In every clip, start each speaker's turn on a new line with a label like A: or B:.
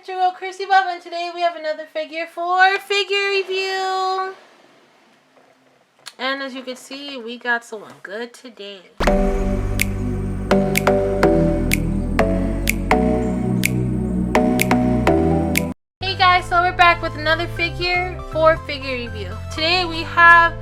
A: it's your girl Chrissy Bob, and today we have another figure for figure review. And as you can see, we got someone good today. Hey guys, so we're back with another figure for figure review. Today we have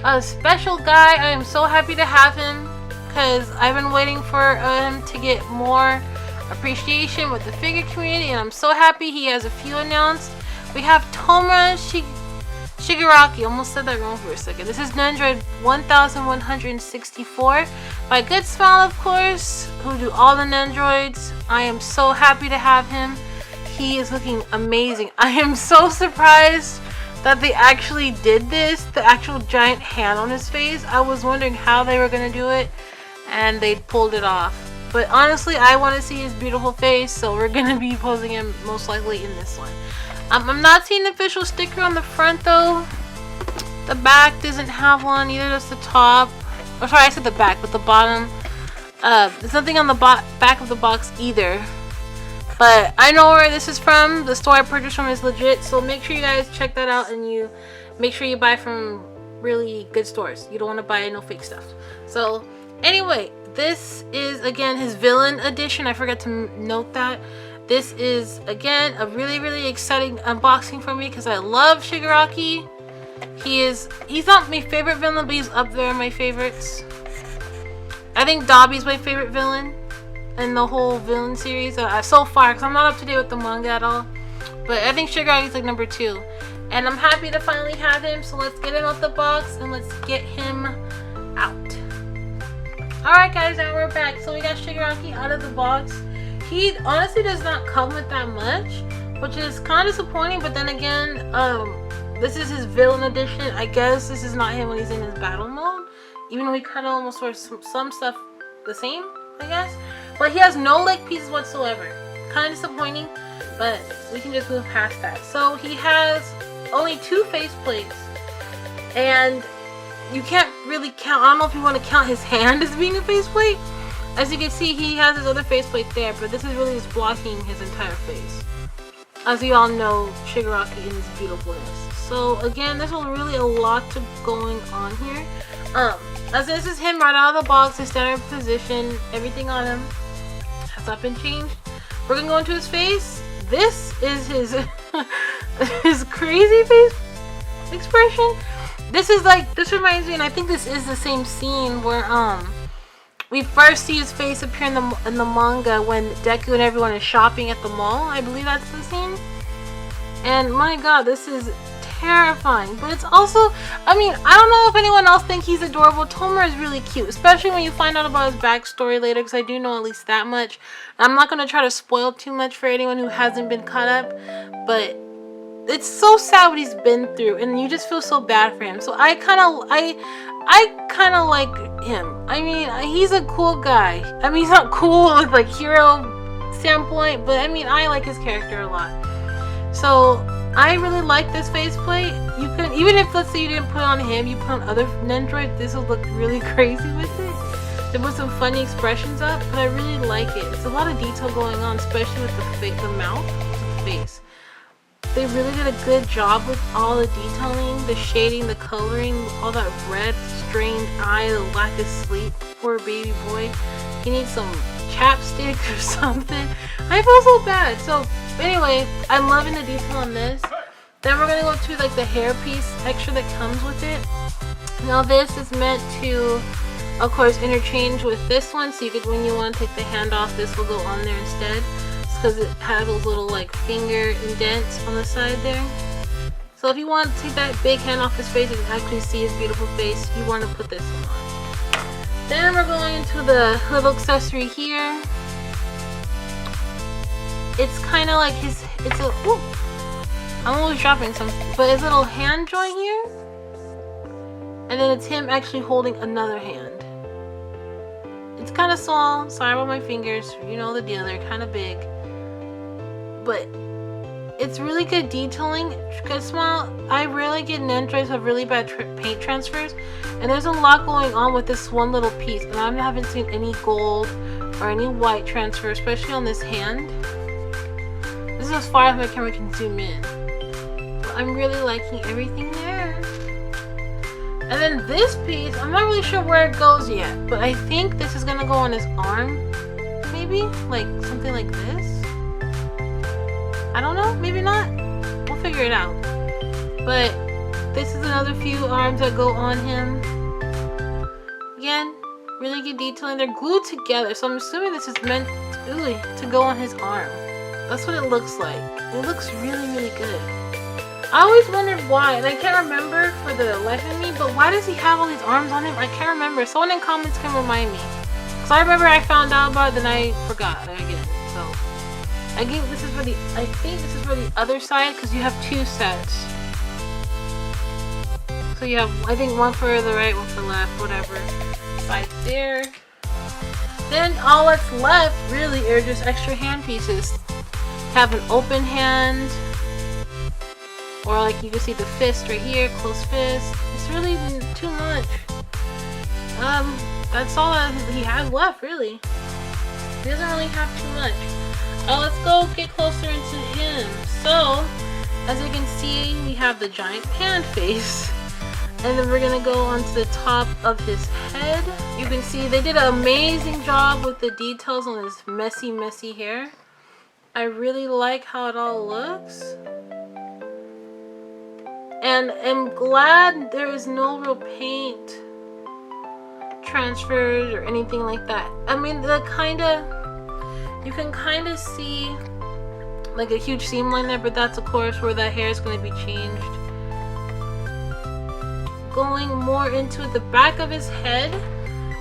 A: a special guy. I am so happy to have him because I've been waiting for him to get more appreciation with the figure community, and I'm so happy he has a few announced. We have Tomura Shigaraki, almost said that wrong for a second. This is Nendoroid 1164 by Good Smile, of course, who do all the Nendoroids. I am so happy to have him. He is looking amazing. I am so surprised that they actually did this, the actual giant hand on his face. I was wondering how they were going to do it, and they pulled it off. But honestly, I want to see his beautiful face, so we're going to be posing him most likely in this one. I'm not seeing the official sticker on the front though. The back doesn't have one, either does the top. Oh, sorry, I said the back, but the bottom. There's nothing on the back of the box either. But I know where this is from. The store I purchased from is legit, so make sure you guys check that out, and you make sure you buy from really good stores. You don't want to buy no fake stuff. So anyway, this is again his villain edition. I forgot to note that. This is again a really exciting unboxing for me because I love Shigaraki. He's not my favorite villain, but he's up there in my favorites. I think Dobby's my favorite villain in the whole villain series so far, because I'm not up to date with the manga at all. But I think Shigaraki's like number 2. And I'm happy to finally have him, so let's get him out the box and let's get him out. Alright guys, now we're back. So we got Shigaraki out of the box. He honestly does not come with that much, which is kind of disappointing, but then again, this is his villain edition. I guess this is not him when he's in his battle mode, even though he kind of almost wears some stuff the same, I guess. But he has no leg pieces whatsoever. Kind of disappointing, but we can just move past that. So he has only 2 face plates, and you can't really count. I don't know if you want to count his hand as being a faceplate. As you can see, he has his other faceplate there, but this is really just blocking his entire face. As you all know, Shigaraki in his beautifulness. So again, there's really a lot going on here. As this is him right out of the box, his standard position, everything on him has not been changed. We're gonna go into his face. This is his his crazy face expression. This reminds me, and I think this is the same scene where we first see his face appear in the manga when Deku and everyone is shopping at the mall. I believe that's the scene. And my god, this is terrifying. But it's also, I mean, I don't know if anyone else thinks he's adorable. Tomura is really cute, especially when you find out about his backstory later, because I do know at least that much. I'm not going to try to spoil too much for anyone who hasn't been caught up, but it's so sad what he's been through, and you just feel so bad for him. So I kind of like him. I mean, he's a cool guy. I mean, he's not cool with like hero standpoint, but I mean, I like his character a lot. So I really like this faceplate. You could, even if let's say you didn't put it on him, you put on other Nendoroids, this will look really crazy with it. They put some funny expressions up, but I really like it. It's a lot of detail going on, especially with the mouth, the face. They really did a good job with all the detailing, the shading, the coloring, all that red, strained eye, the lack of sleep. Poor baby boy. He needs some chapstick or something. I feel so bad. So anyway, I'm loving the detail on this. Then we're gonna go to like the hairpiece extra that comes with it. Now this is meant to, of course, interchange with this one. So you could, when you want to take the hand off, this will go on there instead, because it has those little like finger indents on the side there. So if you want to take that big hand off his face and actually see his beautiful face, you want to put this one on. Then we're going into the little accessory here. It's kind of like I'm always dropping something, but his little hand joint here, and then it's him actually holding another hand. It's kind of small, sorry about my fingers, you know the deal, they're kind of big. But it's really good detailing. Good smile. I rarely get Nendoroids have really bad paint transfers, and there's a lot going on with this one little piece, and I haven't seen any gold or any white transfer, especially on this hand. This is as far as my camera can zoom in. But I'm really liking everything there. And then this piece, I'm not really sure where it goes yet, but I think this is gonna go on his arm. Maybe? Like something like this? I don't know, maybe not. We'll figure it out. But this is another few arms that go on him. Again, really good detailing. They're glued together, so I'm assuming this is meant to go on his arm. That's what it looks like. It looks really, really good. I always wondered why, and I can't remember for the life of me, but why does he have all these arms on him? I can't remember. Someone in comments can remind me. Because I remember I found out about it, then I forgot again. So, I think this is for the other side, because you have two sets. So you have, I think, one for the right, one for the left, whatever. Side there. Then all that's left, really, are just extra hand pieces. Have an open hand. Or like you can see the fist right here, closed fist. It's really too much. That's all that he has left, really. He doesn't really have too much. Let's go get closer into him. So, as you can see, we have the giant hand face. And then we're gonna go onto the top of his head. You can see they did an amazing job with the details on his messy, messy hair. I really like how it all looks. And I'm glad there is no real paint transfers or anything like that. I mean, you can kind of see like a huge seam line there, but that's of course where that hair is going to be changed. Going more into the back of his head.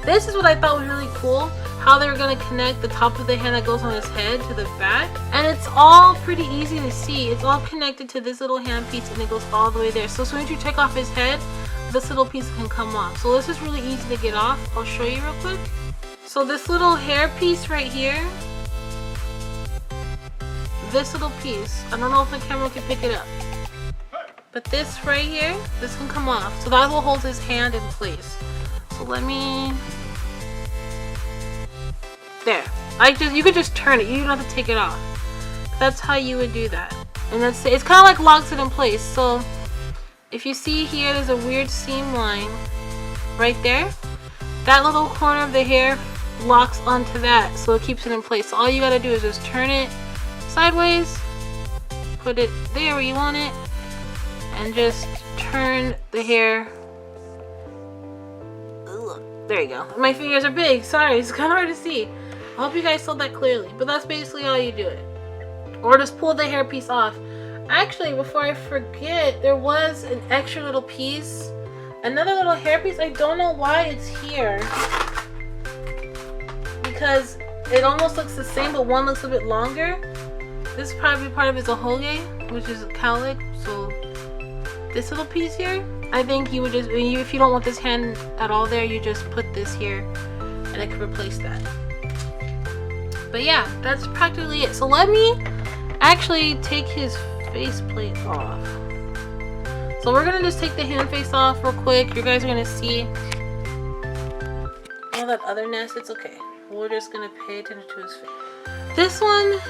A: This is what I thought was really cool. How they were going to connect the top of the hand that goes on his head to the back. And it's all pretty easy to see. It's all connected to this little hand piece and it goes all the way there. So as soon as you take off his head, this little piece can come off. So this is really easy to get off. I'll show you real quick. So this little hair piece right here. This little piece. I don't know if the camera can pick it up. But this right here, this can come off. So that will hold his hand in place. So let me... There. You could just turn it. You don't have to take it off. That's how you would do that. And it's kind of like locks it in place. So if you see here, there's a weird seam line right there. That little corner of the hair locks onto that, so it keeps it in place. So all you gotta do is just turn it sideways, put it there where you want it, and just turn the hair. Ugh, there you go. My fingers are big. Sorry, it's kind of hard to see. I hope you guys saw that clearly, but that's basically how you do it. Or just pull the hair piece off. Actually, before I forget, there was an extra little piece, another little hair piece. I don't know why it's here, because it almost looks the same, but one looks a bit longer. This is probably part of his ahoge, which is cowlick. So this little piece here, I think you would just, if you don't want this hand at all there, you just put this here and it can replace that. But yeah, that's practically it. So let me actually take his faceplate off. So we're gonna just take the hand face off real quick. You guys are gonna see all that otherness. It's okay. We're just gonna pay attention to his face. This one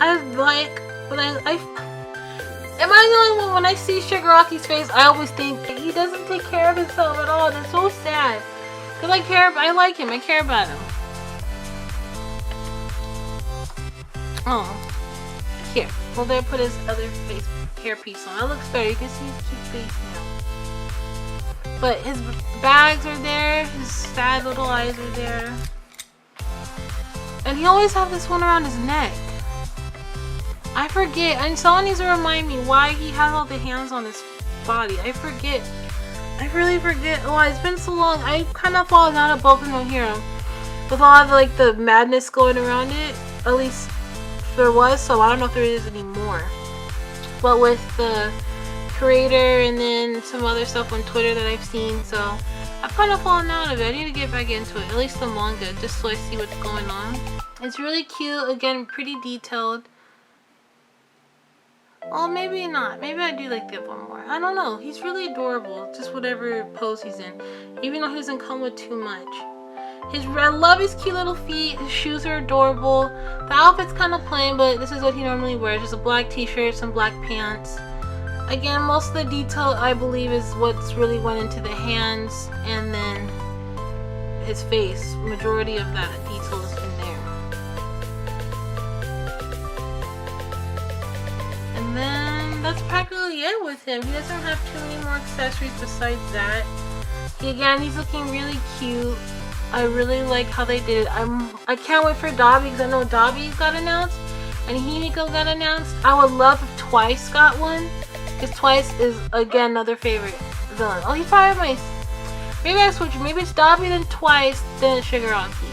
A: I like, but am I the only one? When I see Shigaraki's face, I always think he doesn't take care of himself at all. That's so sad. Cause I like him. I care about him. Oh, here. Well, there, put his other hair piece on. That looks better. You can see his cute face now. But his bags are there. His sad little eyes are there. And he always has this one around his neck. I forget. And someone needs to remind me why he has all the hands on his body. I forget. I really forget. Oh, it's been so long. I kind of fallen out of Boku no Hero with all of the madness going around it. At least there was, so I don't know if there is anymore. But with the creator and then some other stuff on Twitter that I've seen, so I've kind of fallen out of it. I need to get back into it, at least the manga, just so I see what's going on. It's really cute. Again, pretty detailed. Well, maybe not. Maybe I do like that one more. I don't know. He's really adorable. Just whatever pose he's in. Even though he doesn't come with too much. I love his cute little feet. His shoes are adorable. The outfit's kind of plain, but this is what he normally wears. Just a black t-shirt, some black pants. Again, most of the detail, I believe, is what's really went into the hands and then his face. Majority of that detail is in there. And then that's practically it with him. He doesn't have too many more accessories besides that. Again, he's looking really cute. I really like how they did it. I can't wait for Dabi because I know Dabi got announced and Himiko got announced. I would love if Twice got one because Twice is again another favorite villain. Oh, he's probably my. Maybe I switch. Maybe it's Dabi then Twice then Shigaraki.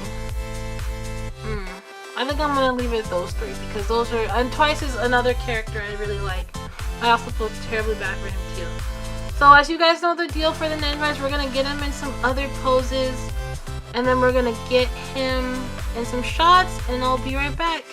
A: I think I'm gonna leave it at those three because those are. And Twice is another character I really like. I also feel terribly bad for him too. So as you guys know the deal for the Nendoroids, we're gonna get him in some other poses. And then we're gonna get him in some shots and I'll be right back.